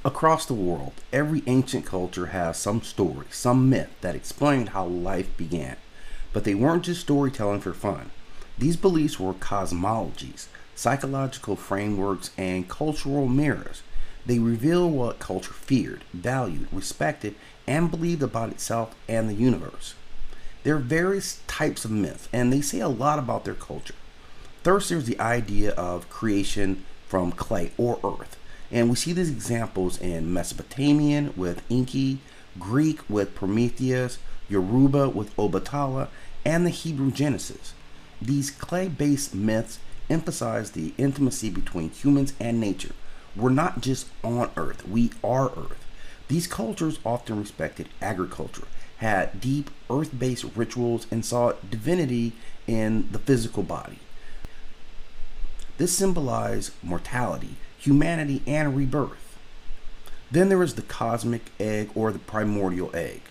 Across the world, every ancient culture has some story, some myth that explained how life began. But they weren't just storytelling for fun. These beliefs were cosmologies, psychological frameworks, and cultural mirrors. They reveal what culture feared, valued, respected, and believed about itself and the universe. There are various types of myths, and they say a lot about their culture. First, there's the idea of creation from clay or earth. And we see these examples in Mesopotamian with Enki, Greek with Prometheus, Yoruba with Obatala, and the Hebrew Genesis. These clay-based myths emphasize the intimacy between humans and nature. We're not just on Earth, we are Earth. These cultures often respected agriculture, had deep earth-based rituals, and saw divinity in the physical body. This symbolized mortality, humanity, and rebirth. Then there is the cosmic egg or the primordial egg.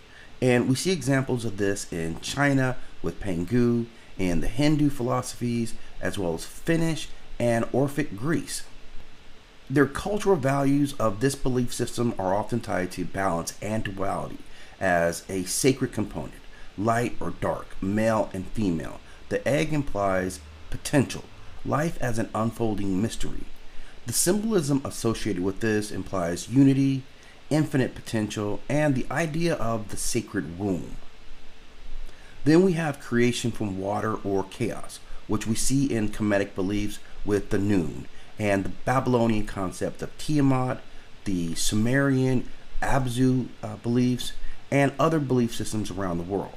And we see examples of this in China with Pangu, and the Hindu philosophies, as well as Finnish and Orphic Greece. Their cultural values of this belief system are often tied to balance and duality as a sacred component, light or dark, male and female. The egg implies potential, life as an unfolding mystery. The symbolism associated with this implies unity, infinite potential, and the idea of the sacred womb. Then we have creation from water or chaos, which we see in Kemetic beliefs with the Noon, and the Babylonian concept of Tiamat, the Sumerian Abzu beliefs, and other belief systems around the world.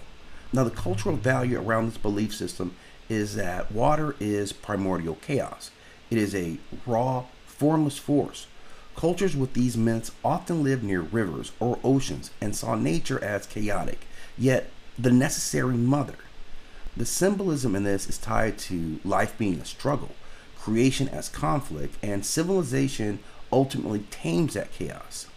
Now, the cultural value around this belief system is that water is primordial chaos. It is a raw, formless force. Cultures with these myths often lived near rivers or oceans and saw nature as chaotic, yet the necessary mother. The symbolism in this is tied to life being a struggle, creation as conflict, and civilization ultimately tames that chaos.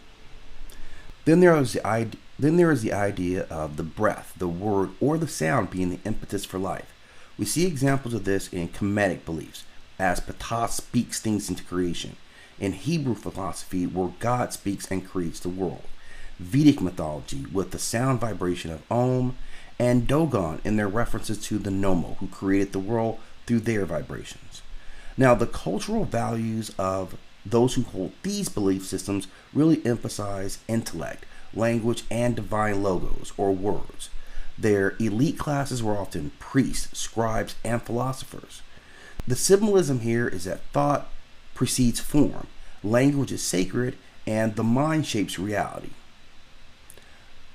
Then there is the idea of the breath, the word, or the sound being the impetus for life. We see examples of this in Kemetic beliefs, as Ptah speaks things into creation, in Hebrew philosophy, where God speaks and creates the world, Vedic mythology with the sound vibration of Om, and Dogon in their references to the Nomo, who created the world through their vibrations. Now, the cultural values of those who hold these belief systems really emphasize intellect, language, and divine logos or words. Their elite classes were often priests, scribes, and philosophers. The symbolism here is that thought precedes form, language is sacred, and the mind shapes reality.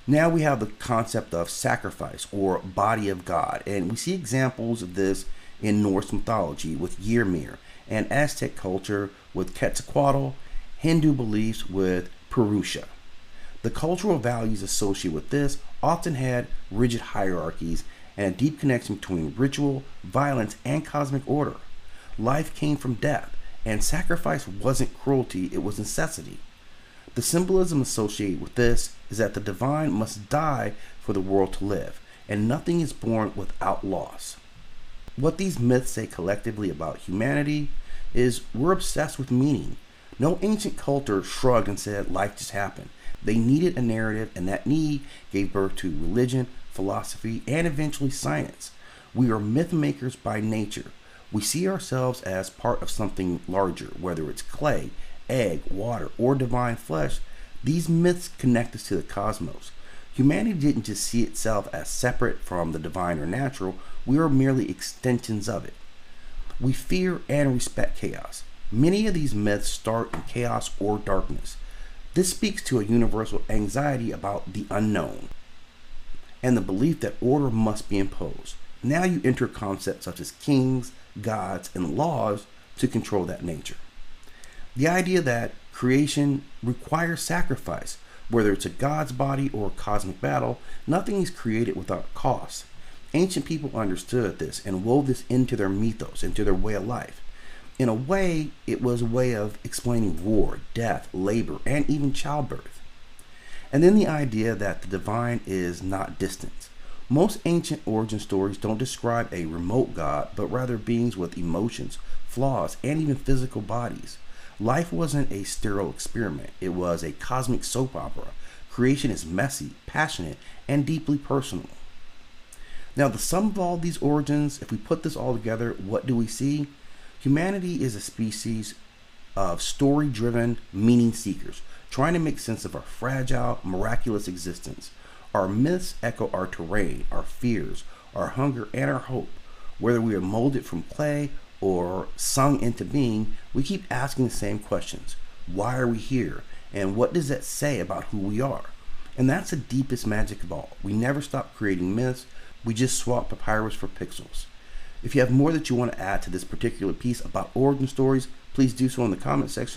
Now we have the concept of sacrifice or body of God, and we see examples of this in Norse mythology with Ymir, and Aztec culture with Quetzalcoatl, Hindu beliefs with Purusha. The cultural values associated with this often had rigid hierarchies and a deep connection between ritual, violence, and cosmic order. Life came from death, and sacrifice wasn't cruelty, it was necessity. The symbolism associated with this is that the divine must die for the world to live, and nothing is born without loss. What these myths say collectively about humanity is we're obsessed with meaning. No ancient culture shrugged and said life just happened. They needed a narrative, and that need gave birth to religion, philosophy, and eventually science. We are myth makers by nature. We see ourselves as part of something larger, whether it's clay, egg, water, or divine flesh. These myths connect us to the cosmos. Humanity didn't just see itself as separate from the divine or natural, we are merely extensions of it. We fear and respect chaos. Many of these myths start in chaos or darkness. This speaks to a universal anxiety about the unknown and the belief that order must be imposed. Now you enter concepts such as kings, gods, and laws to control that nature. The idea that creation requires sacrifice, whether it's a god's body or a cosmic battle, nothing is created without cost. Ancient people understood this and wove this into their mythos, into their way of life. In a way, it was a way of explaining war, death, labor, and even childbirth. And then the idea that the divine is not distant. Most ancient origin stories don't describe a remote god, but rather beings with emotions, flaws, and even physical bodies. Life wasn't a sterile experiment, it was a cosmic soap opera. Creation is messy, passionate, and deeply personal. Now, the sum of all these origins, if we put this all together, what do we see? Humanity is a species of story driven meaning seekers, trying to make sense of our fragile, miraculous existence. Our myths echo our terrain, our fears, our hunger, and our hope. Whether we are molded from clay or sung into being, we keep asking the same questions. Why are we here? And what does that say about who we are? And that's the deepest magic of all. We never stop creating myths, we just swap papyrus for pixels. If you have more that you want to add to this particular piece about origin stories, please do so in the comment section.